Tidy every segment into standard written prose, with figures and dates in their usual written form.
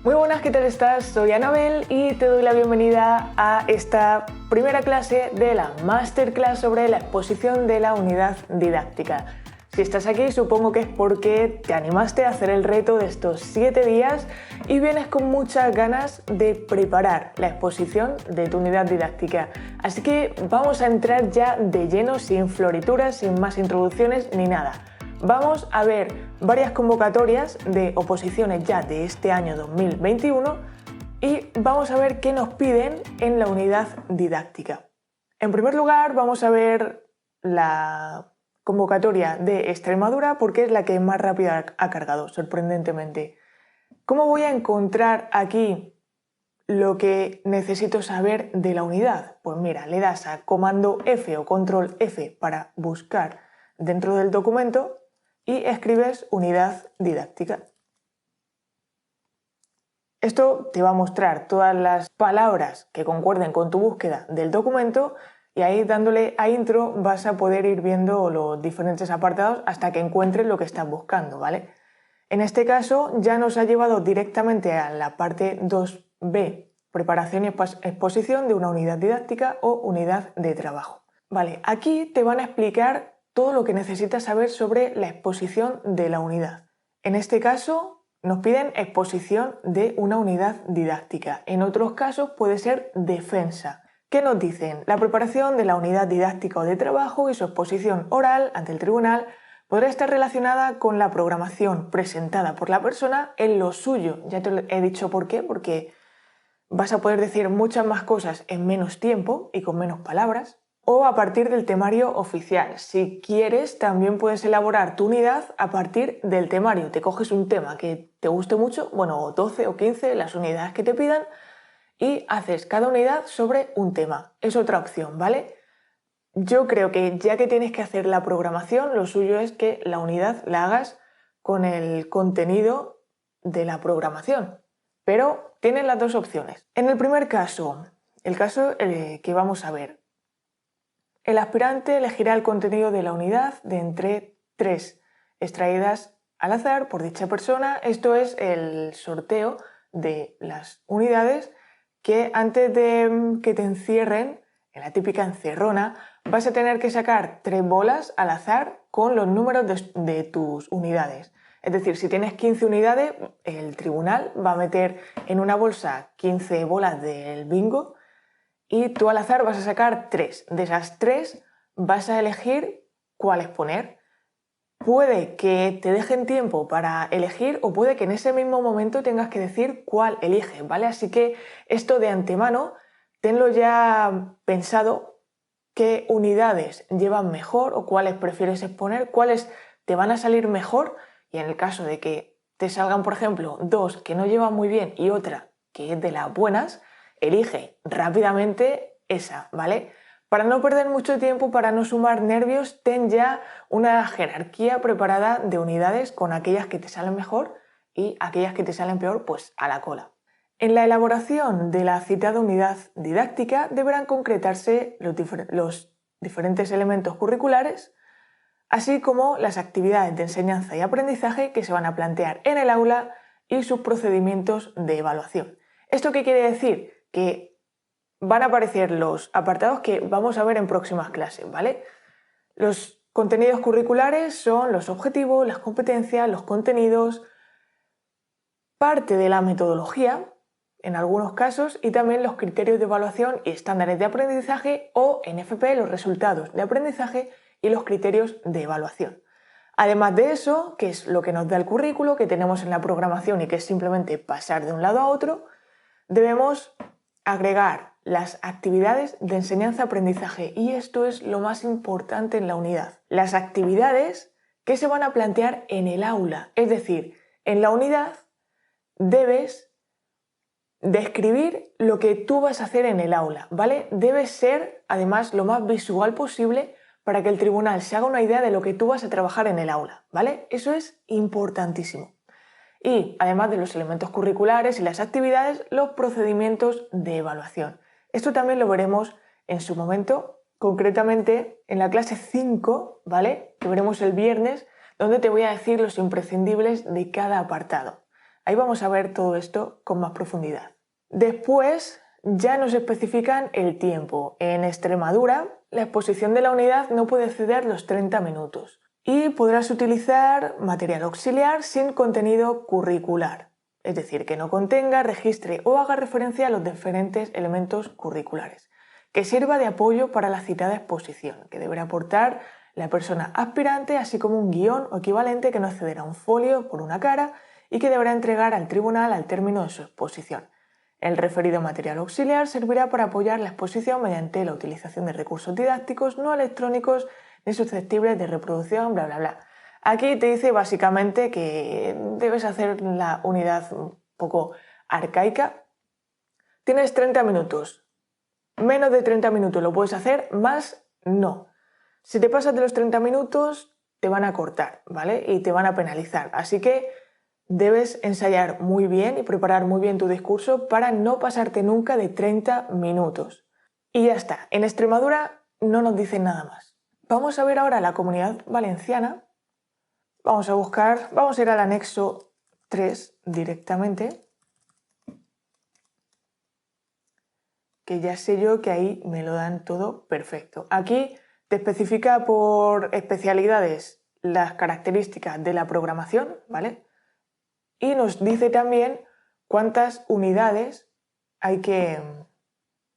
Muy buenas, ¿qué tal estás? Soy Anabel y te doy la bienvenida a esta primera clase de la Masterclass sobre la exposición de la unidad didáctica. Si estás aquí, supongo que es porque te animaste a hacer el reto de estos 7 días y vienes con muchas ganas de preparar la exposición de tu unidad didáctica. Así que vamos a entrar ya de lleno, sin florituras, sin más introducciones ni nada. Vamos a ver varias convocatorias de oposiciones ya de este año 2021 y vamos a ver qué nos piden en la unidad didáctica. En primer lugar, vamos a ver la convocatoria de Extremadura porque es la que más rápido ha cargado, sorprendentemente. ¿Cómo voy a encontrar aquí lo que necesito saber de la unidad? Pues mira, le das a comando F o control F para buscar dentro del documento y escribes unidad didáctica. Esto te va a mostrar todas las palabras que concuerden con tu búsqueda del documento y ahí dándole a intro vas a poder ir viendo los diferentes apartados hasta que encuentres lo que estás buscando, ¿vale? En este caso ya nos ha llevado directamente a la parte 2B, preparación y exposición de una unidad didáctica o unidad de trabajo. Vale, aquí te van a explicar todo lo que necesitas saber sobre la exposición de la unidad. En este caso nos piden exposición de una unidad didáctica. En otros casos puede ser defensa. ¿Qué nos dicen? La preparación de la unidad didáctica o de trabajo y su exposición oral ante el tribunal podrá estar relacionada con la programación presentada por la persona en lo suyo. Ya te he dicho por qué, porque vas a poder decir muchas más cosas en menos tiempo y con menos palabras. O a partir del temario oficial. Si quieres, también puedes elaborar tu unidad a partir del temario. Te coges un tema que te guste mucho, bueno, 12 o 15, las unidades que te pidan, y haces cada unidad sobre un tema. Es otra opción, ¿vale? Yo creo que ya que tienes que hacer la programación, lo suyo es que la unidad la hagas con el contenido de la programación. Pero tienes las dos opciones. En el primer caso, el caso que vamos a ver, el aspirante elegirá el contenido de la unidad de entre 3 extraídas al azar por dicha persona. Esto es el sorteo de las unidades que antes de que te encierren en la típica encerrona vas a tener que sacar 3 bolas al azar con los números de tus unidades. Es decir, si tienes 15 unidades, el tribunal va a meter en una bolsa 15 bolas del bingo y tú al azar vas a sacar 3. De esas 3 vas a elegir cuáles poner. Puede que te dejen tiempo para elegir o puede que en ese mismo momento tengas que decir cuál eliges, ¿vale? Así que esto de antemano, tenlo ya pensado, qué unidades llevan mejor o cuáles prefieres exponer, cuáles te van a salir mejor y en el caso de que te salgan, por ejemplo, 2 que no llevan muy bien y otra que es de las buenas, elige rápidamente esa, ¿vale? Para no perder mucho tiempo, para no sumar nervios, ten ya una jerarquía preparada de unidades con aquellas que te salen mejor y aquellas que te salen peor, pues a la cola. En la elaboración de la citada unidad didáctica deberán concretarse los diferentes elementos curriculares, así como las actividades de enseñanza y aprendizaje que se van a plantear en el aula y sus procedimientos de evaluación. ¿Esto qué quiere decir? Que van a aparecer los apartados que vamos a ver en próximas clases, ¿vale? Los contenidos curriculares son los objetivos, las competencias, los contenidos, parte de la metodología, en algunos casos, y también los criterios de evaluación y estándares de aprendizaje o, en FP, los resultados de aprendizaje y los criterios de evaluación. Además de eso, que es lo que nos da el currículo, que tenemos en la programación y que es simplemente pasar de un lado a otro, debemos agregar las actividades de enseñanza-aprendizaje y esto es lo más importante en la unidad. Las actividades que se van a plantear en el aula, es decir, en la unidad debes describir lo que tú vas a hacer en el aula, ¿vale? Debe ser, además, lo más visual posible para que el tribunal se haga una idea de lo que tú vas a trabajar en el aula, ¿vale? Eso es importantísimo. Y, además de los elementos curriculares y las actividades, los procedimientos de evaluación. Esto también lo veremos en su momento, concretamente en la clase 5, ¿vale? Que veremos el viernes, donde te voy a decir los imprescindibles de cada apartado. Ahí vamos a ver todo esto con más profundidad. Después ya nos especifican el tiempo. En Extremadura, la exposición de la unidad no puede exceder los 30 minutos y podrás utilizar material auxiliar sin contenido curricular, es decir, que no contenga, registre o haga referencia a los diferentes elementos curriculares, que sirva de apoyo para la citada exposición, que deberá aportar la persona aspirante, así como un guión o equivalente que no excederá un folio por una cara y que deberá entregar al tribunal al término de su exposición. El referido material auxiliar servirá para apoyar la exposición mediante la utilización de recursos didácticos no electrónicos ni susceptibles de reproducción, bla, bla, bla. Aquí te dice básicamente que debes hacer la unidad un poco arcaica. Tienes 30 minutos. Menos de 30 minutos lo puedes hacer, más no. Si te pasas de los 30 minutos, te van a cortar, ¿vale? Y te van a penalizar. Así que debes ensayar muy bien y preparar muy bien tu discurso para no pasarte nunca de 30 minutos. Y ya está. En Extremadura no nos dicen nada más. Vamos a ver ahora la Comunidad Valenciana. Vamos a ir al anexo 3 directamente, que ya sé yo que ahí me lo dan todo perfecto. Aquí te especifica por especialidades las características de la programación, ¿vale? Y nos dice también cuántas unidades hay que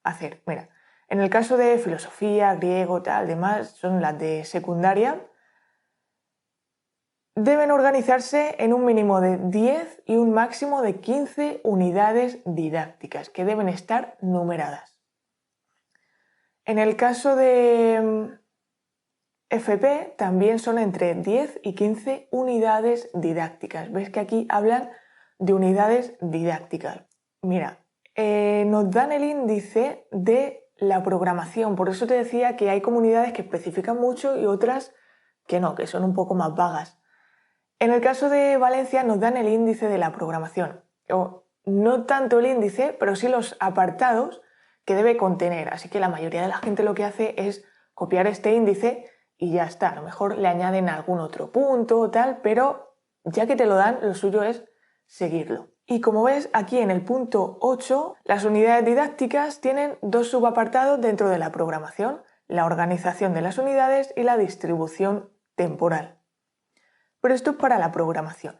hacer. Mira, en el caso de filosofía, griego, tal, demás, son las de secundaria. Deben organizarse en un mínimo de 10 y un máximo de 15 unidades didácticas que deben estar numeradas. En el caso de FP también son entre 10 y 15 unidades didácticas. ¿Ves que aquí hablan de unidades didácticas? Mira, nos dan el índice de la programación, por eso te decía que hay comunidades que especifican mucho y otras que no, que son un poco más vagas. En el caso de Valencia nos dan el índice de la programación, o no tanto el índice, pero sí los apartados que debe contener, así que la mayoría de la gente lo que hace es copiar este índice y ya está. A lo mejor le añaden algún otro punto o tal, pero ya que te lo dan, lo suyo es seguirlo. Y como ves, aquí en el punto 8, las unidades didácticas tienen dos subapartados dentro de la programación: la organización de las unidades y la distribución temporal. Pero esto es para la programación.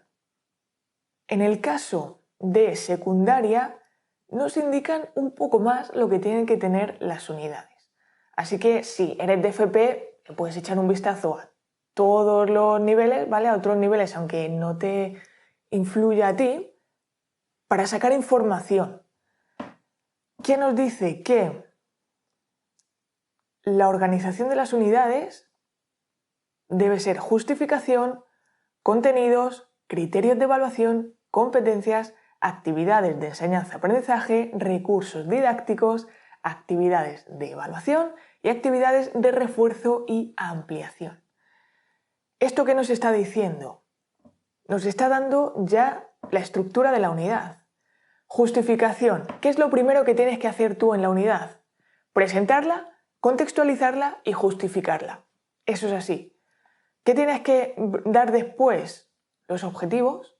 En el caso de secundaria, nos indican un poco más lo que tienen que tener las unidades. Así que si eres de FP, puedes echar un vistazo a todos los niveles, ¿vale? A otros niveles, aunque no te influya a ti, para sacar información. ¿Qué nos dice? Que la organización de las unidades debe ser justificación, contenidos, criterios de evaluación, competencias, actividades de enseñanza-aprendizaje, recursos didácticos, actividades de evaluación y actividades de refuerzo y ampliación. ¿Esto qué nos está diciendo? Nos está dando ya la estructura de la unidad. Justificación. ¿Qué es lo primero que tienes que hacer tú en la unidad? Presentarla, contextualizarla y justificarla. Eso es así. ¿Qué tienes que dar después? Los objetivos,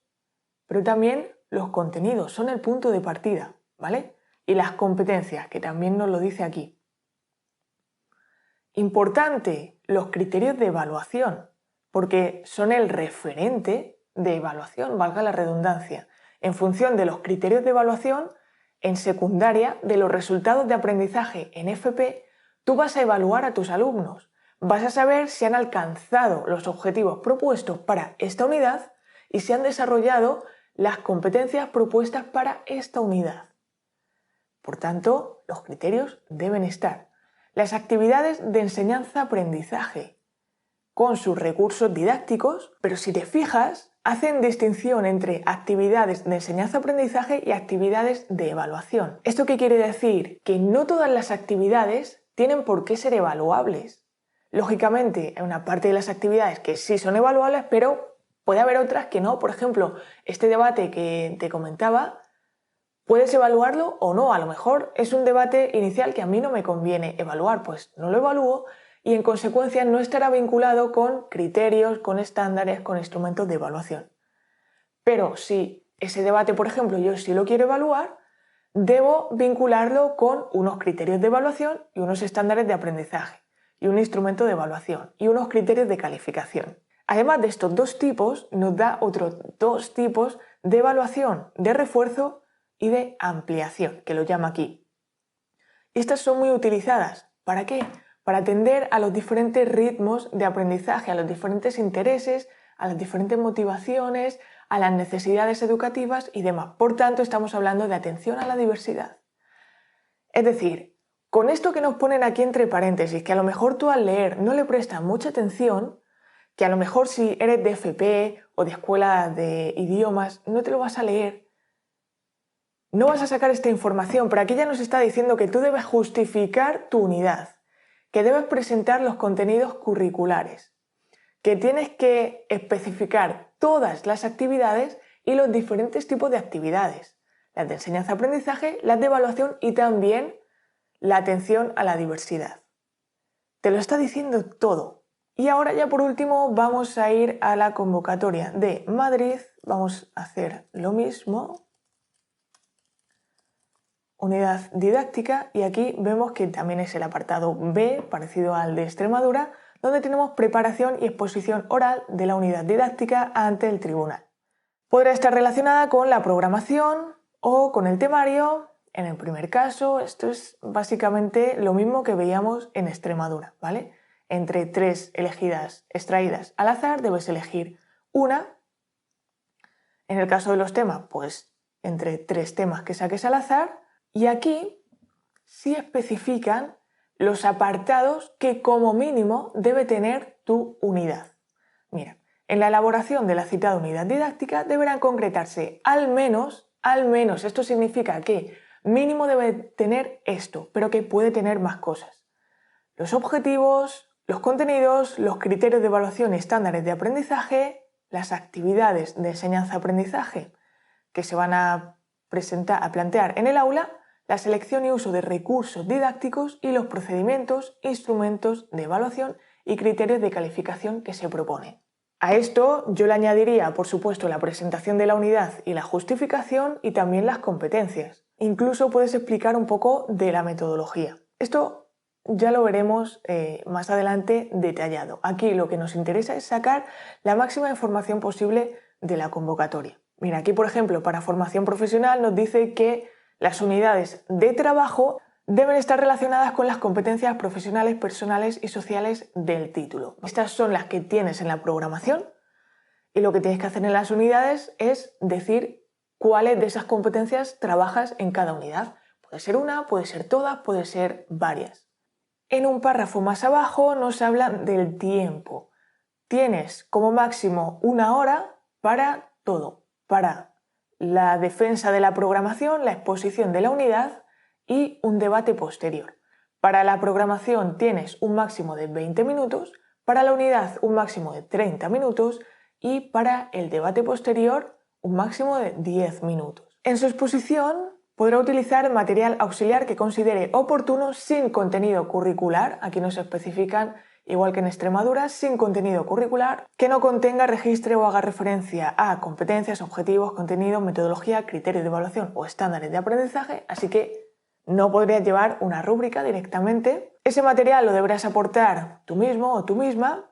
pero también los contenidos, son el punto de partida, ¿vale? Y las competencias, que también nos lo dice aquí. Importante, los criterios de evaluación, porque son el referente de evaluación, valga la redundancia. En función de los criterios de evaluación, en secundaria, de los resultados de aprendizaje en FP, tú vas a evaluar a tus alumnos. Vas a saber si han alcanzado los objetivos propuestos para esta unidad y si han desarrollado las competencias propuestas para esta unidad. Por tanto, los criterios deben estar. Las actividades de enseñanza-aprendizaje, con sus recursos didácticos, pero si te fijas, hacen distinción entre actividades de enseñanza-aprendizaje y actividades de evaluación. ¿Esto qué quiere decir? Que no todas las actividades tienen por qué ser evaluables. Lógicamente, hay una parte de las actividades que sí son evaluables, pero puede haber otras que no. Por ejemplo, este debate que te comentaba, puedes evaluarlo o no. A lo mejor es un debate inicial que a mí no me conviene evaluar, pues no lo evalúo y en consecuencia no estará vinculado con criterios, con estándares, con instrumentos de evaluación. Pero si ese debate, por ejemplo, yo si lo quiero evaluar, debo vincularlo con unos criterios de evaluación y unos estándares de aprendizaje, y un instrumento de evaluación, y unos criterios de calificación. Además de estos dos tipos, nos da otros dos tipos de evaluación, de refuerzo y de ampliación, que lo llama aquí. Estas son muy utilizadas. ¿Para qué? Para atender a los diferentes ritmos de aprendizaje, a los diferentes intereses, a las diferentes motivaciones, a las necesidades educativas y demás. Por tanto, estamos hablando de atención a la diversidad. Es decir, con esto que nos ponen aquí entre paréntesis, que a lo mejor tú al leer no le prestas mucha atención, que a lo mejor si eres de FP o de escuela de idiomas no te lo vas a leer, no vas a sacar esta información, pero aquí ya nos está diciendo que tú debes justificar tu unidad, que debes presentar los contenidos curriculares, que tienes que especificar todas las actividades y los diferentes tipos de actividades, las de enseñanza-aprendizaje, las de evaluación y también la atención a la diversidad. Te lo está diciendo todo. Y ahora ya por último vamos a ir a la convocatoria de Madrid, vamos a hacer lo mismo. Unidad didáctica y aquí vemos que también es el apartado B, parecido al de Extremadura, donde tenemos preparación y exposición oral de la unidad didáctica ante el tribunal. Podrá estar relacionada con la programación o con el temario. En el primer caso, esto es básicamente lo mismo que veíamos en Extremadura, ¿vale? Entre 3 elegidas, extraídas al azar, debes elegir una. En el caso de los temas, pues entre 3 temas que saques al azar. Y aquí sí especifican los apartados que como mínimo debe tener tu unidad. Mira, en la elaboración de la citada unidad didáctica deberán concretarse al menos, esto significa que mínimo debe tener esto, pero que puede tener más cosas. Los objetivos, los contenidos, los criterios de evaluación y estándares de aprendizaje, las actividades de enseñanza-aprendizaje que se van a plantear en el aula, la selección y uso de recursos didácticos y los procedimientos, instrumentos de evaluación y criterios de calificación que se proponen. A esto yo le añadiría, por supuesto, la presentación de la unidad y la justificación y también las competencias. Incluso puedes explicar un poco de la metodología. Esto ya lo veremos más adelante detallado. Aquí lo que nos interesa es sacar la máxima información posible de la convocatoria. Mira, aquí por ejemplo, para formación profesional nos dice que las unidades de trabajo deben estar relacionadas con las competencias profesionales, personales y sociales del título. Estas son las que tienes en la programación y lo que tienes que hacer en las unidades es decir cuáles de esas competencias trabajas en cada unidad. Puede ser una, puede ser todas, puede ser varias. En un párrafo más abajo nos hablan del tiempo. Tienes como máximo 1 hora para todo, para la defensa de la programación, la exposición de la unidad y un debate posterior. Para la programación tienes un máximo de 20 minutos, para la unidad un máximo de 30 minutos y para el debate posterior un máximo de 10 minutos. En su exposición podrá utilizar material auxiliar que considere oportuno sin contenido curricular, aquí nos especifican igual que en Extremadura, sin contenido curricular, que no contenga, registre o haga referencia a competencias, objetivos, contenido, metodología, criterios de evaluación o estándares de aprendizaje, así que no podrías llevar una rúbrica directamente. Ese material lo deberás aportar tú mismo o tú misma,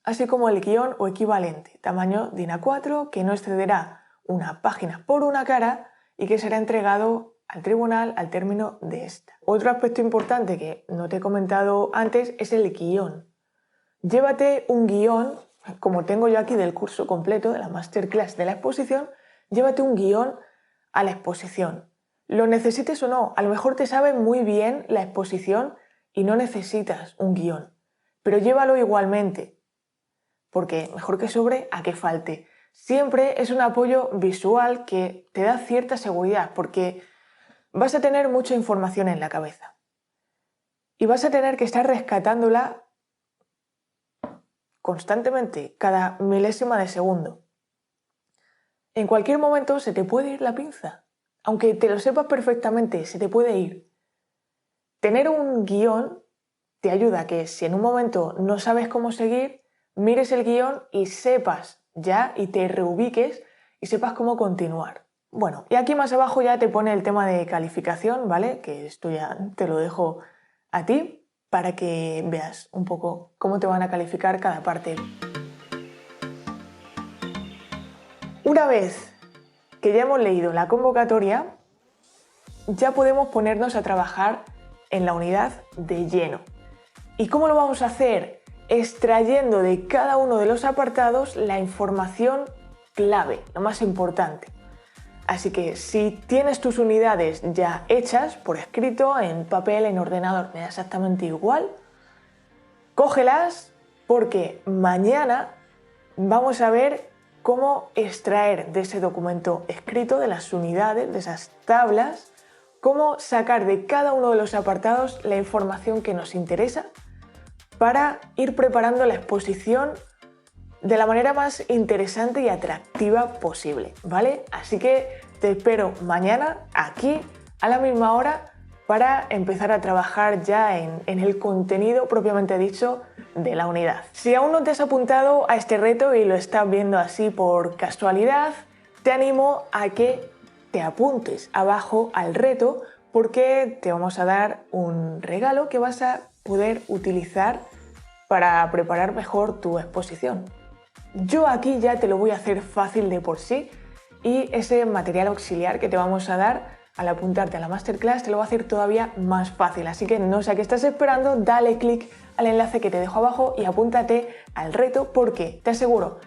así como el guión o equivalente, tamaño DIN A4, que no excederá 1 página por 1 cara y que será entregado al tribunal al término de esta. Otro aspecto importante que no te he comentado antes es el guión. Llévate un guión, como tengo yo aquí del curso completo, de la masterclass de la exposición, llévate un guión a la exposición. Lo necesites o no, a lo mejor te sabe muy bien la exposición y no necesitas un guión, pero llévalo igualmente, porque mejor que sobre a que falte. Siempre es un apoyo visual que te da cierta seguridad, porque vas a tener mucha información en la cabeza y vas a tener que estar rescatándola constantemente, cada milésima de segundo. En cualquier momento se te puede ir la pinza, aunque te lo sepas perfectamente, se te puede ir. Tener un guión te ayuda a que si en un momento no sabes cómo seguir, mires el guión y sepas ya y te reubiques y sepas cómo continuar. Bueno, y aquí más abajo ya te pone el tema de calificación, ¿vale? Que esto ya te lo dejo a ti para que veas un poco cómo te van a calificar cada parte. Una vez que ya hemos leído la convocatoria, ya podemos ponernos a trabajar en la unidad de lleno. ¿Y cómo lo vamos a hacer? Extrayendo de cada uno de los apartados la información clave, lo más importante. Así que si tienes tus unidades ya hechas por escrito, en papel, en ordenador, me da exactamente igual, cógelas porque mañana vamos a ver cómo extraer de ese documento escrito, de las unidades, de esas tablas, cómo sacar de cada uno de los apartados la información que nos interesa para ir preparando la exposición de la manera más interesante y atractiva posible, ¿vale? Así que te espero mañana aquí a la misma hora para empezar a trabajar ya en el contenido propiamente dicho de la unidad. Si aún no te has apuntado a este reto y lo estás viendo así por casualidad, te animo a que te apuntes abajo al reto porque te vamos a dar un regalo que vas a poder utilizar para preparar mejor tu exposición. Yo aquí ya te lo voy a hacer fácil de por sí y ese material auxiliar que te vamos a dar al apuntarte a la masterclass te lo va a hacer todavía más fácil. Así que no sé a qué estás esperando, dale clic al enlace que te dejo abajo y apúntate al reto porque te aseguro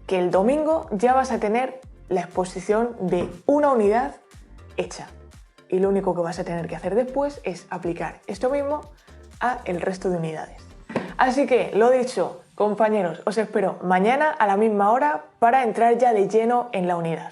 que el domingo ya vas a tener la exposición de una unidad hecha. Y lo único que vas a tener que hacer después es aplicar esto mismo a el resto de unidades. Así que, lo dicho, compañeros, os espero mañana a la misma hora para entrar ya de lleno en la unidad.